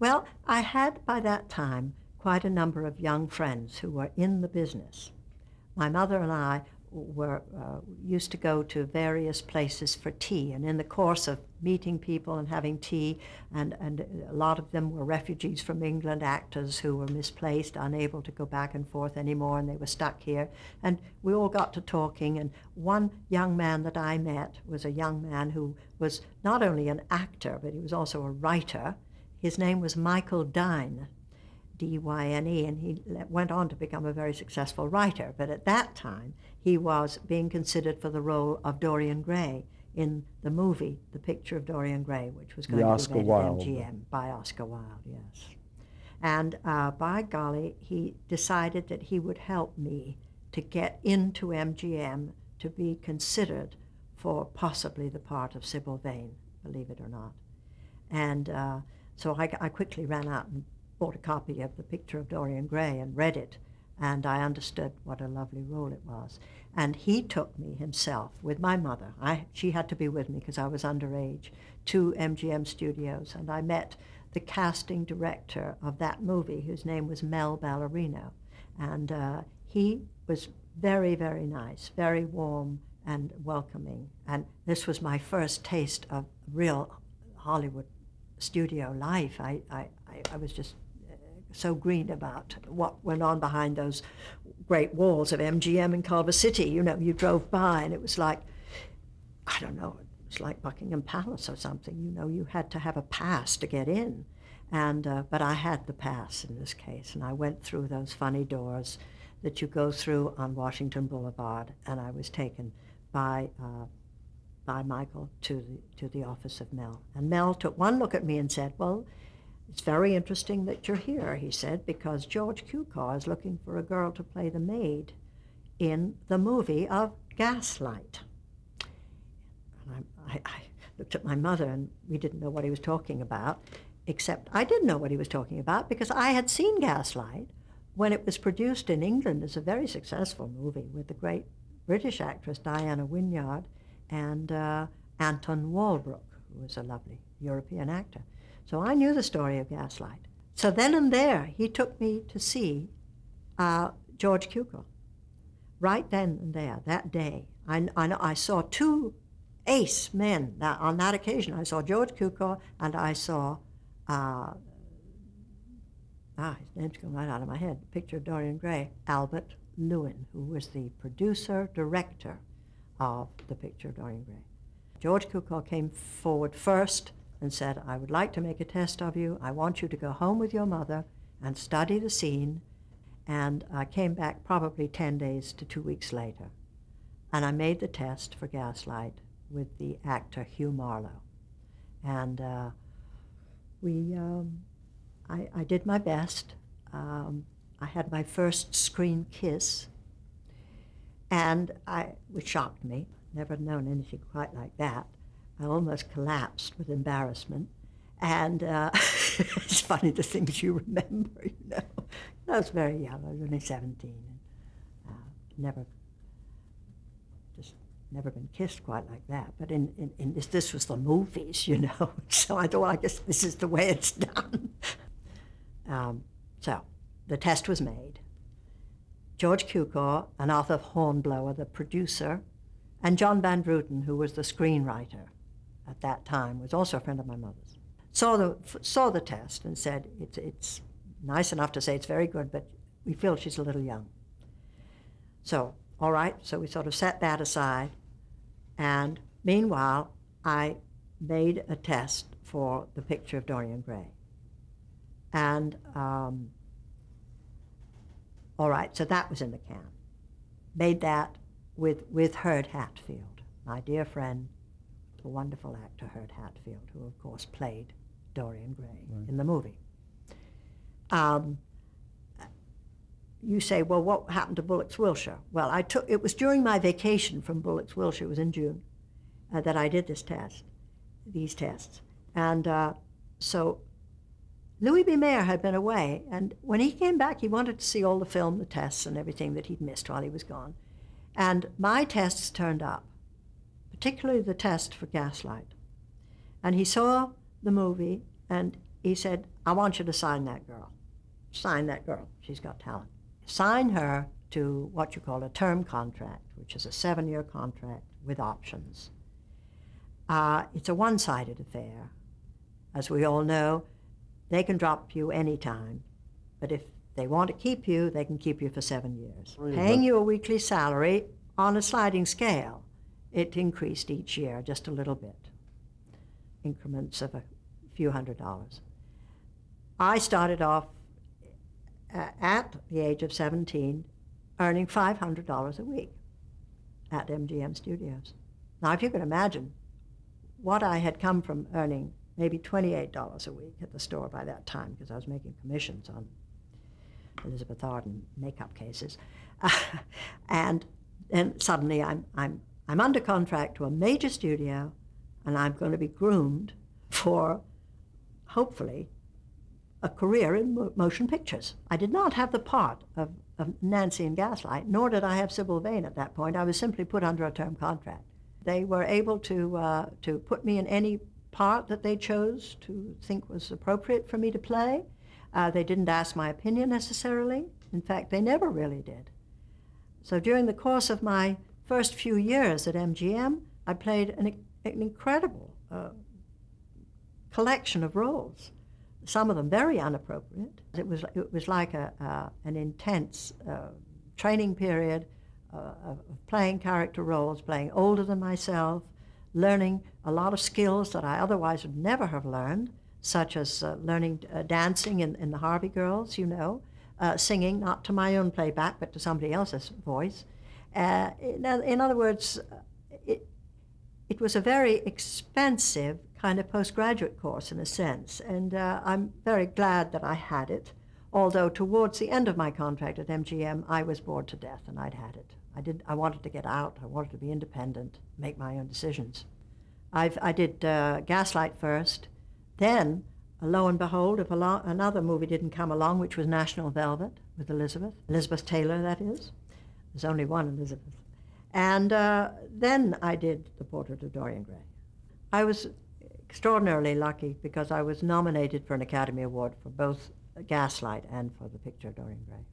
Well, I had by that time quite a number of young friends who were in the business. My mother and I were used to go to various places for tea, and in the course of meeting people and having tea, and a lot of them were refugees from England, actors who were misplaced, unable to go back and forth anymore, and they were stuck here, and we all got to talking, and one young man that I met was a young man who was not only an actor, but he was also a writer. His name was Michael Dyne, D-Y-N-E, and he went on to become a very successful writer. But at that time, he was being considered for the role of Dorian Gray in the movie, The Picture of Dorian Gray, which was going to be made at MGM by Oscar Wilde, yes. And by golly, he decided that he would help me to get into MGM to be considered for possibly the part of Sybil Vane, believe it or not. And so I quickly ran out and bought a copy of The Picture of Dorian Gray and read it, and I understood what a lovely role it was. And he took me himself with my mother. She had to be with me because I was underage, to MGM Studios, and I met the casting director of that movie, whose name was Mel Ballerino. And he was very, very nice, very warm and welcoming. And this was my first taste of real Hollywood studio life. I was just so green about what went on behind those great walls of MGM in Culver City. You know, you drove by and it was like, I don't know, it was like Buckingham Palace or something. You know, you had to have a pass to get in. And, but I had the pass in this case, and I went through those funny doors that you go through on Washington Boulevard, and I was taken by Michael to the office of Mel. And Mel took one look at me and said, well, it's very interesting that you're here, he said, because George Cukor is looking for a girl to play the maid in the movie of Gaslight. And I looked at my mother, and we didn't know what he was talking about, except I did know what he was talking about because I had seen Gaslight when it was produced in England as a very successful movie with the great British actress Diana Wynyard and Anton Walbrook, who was a lovely European actor. So I knew the story of Gaslight. So then and there, he took me to see George Cukor. Right then and there, that day. I saw two ace men. On that occasion, I saw George Cukor and I saw, his name's going right out of my head, Picture of Dorian Gray, Albert Lewin, who was the producer, director of The Picture of Dorian Gray. George Cukor came forward first and said, I would like to make a test of you. I want you to go home with your mother and study the scene. And I came back probably 10 days to 2 weeks later. And I made the test for Gaslight with the actor Hugh Marlowe. And I did my best. I had my first screen kiss, and which shocked me. Never known anything quite like that. I almost collapsed with embarrassment. And it's funny the things you remember, you know. I was very young. I was only 17. And, never been kissed quite like that. But in this was the movies, you know. So I thought, I guess this is the way it's done. So the test was made. George Cukor and Arthur Hornblower, the producer, and John Van Druten, who was the screenwriter at that time, was also a friend of my mother's, saw the test and said, it's nice enough to say it's very good, but we feel she's a little young. So, all right, so we sort of set that aside. And meanwhile, I made a test for The Picture of Dorian Gray. And, all right, so that was in the can. Made that with Hurd Hatfield, my dear friend, the wonderful actor Hurd Hatfield, who of course played Dorian Gray in the movie. You say, well, what happened to Bullocks, Wiltshire? Well, it was during my vacation from Bullocks, Wiltshire, it was in June, that I did these tests. And so Louis B. Mayer had been away, and when he came back, he wanted to see all the film, the tests, and everything that he'd missed while he was gone. And my tests turned up, particularly the test for Gaslight. And he saw the movie, and he said, I want you to sign that girl. Sign that girl. She's got talent. Sign her to what you call a term contract, which is a 7-year contract with options. It's a one-sided affair. As we all know, they can drop you anytime, but if they want to keep you, they can keep you for 7 years. Paying you a weekly salary on a sliding scale. It increased each year just a little bit, increments of a few $100s. I started off at the age of 17 earning $500 a week at MGM Studios. Now, if you can imagine what I had come from earning maybe $28 a week at the store by that time, because I was making commissions on Elizabeth Arden makeup cases, and suddenly I'm under contract to a major studio, and I'm going to be groomed for, hopefully, a career in motion pictures. I did not have the part of Nancy in Gaslight, nor did I have Sybil Vane at that point. I was simply put under a term contract. They were able to put me in any part that they chose to think was appropriate for me to play. They didn't ask my opinion necessarily. In fact, they never really did. So during the course of my first few years at MGM, I played an incredible collection of roles, some of them very inappropriate. It was like an intense training period of playing character roles, playing older than myself, learning a lot of skills that I otherwise would never have learned, such as learning dancing in the Harvey Girls, you know, singing, not to my own playback, but to somebody else's voice. In other words, it was a very expensive kind of postgraduate course in a sense, and I'm very glad that I had it, although towards the end of my contract at MGM, I was bored to death, and I'd had it. I wanted to get out. I wanted to be independent, make my own decisions. I did Gaslight first. Then, lo and behold, if another movie didn't come along, which was National Velvet with Elizabeth Taylor, that is. There's only one Elizabeth. And then I did The Portrait of Dorian Gray. I was extraordinarily lucky because I was nominated for an Academy Award for both Gaslight and for the picture Dorian Gray.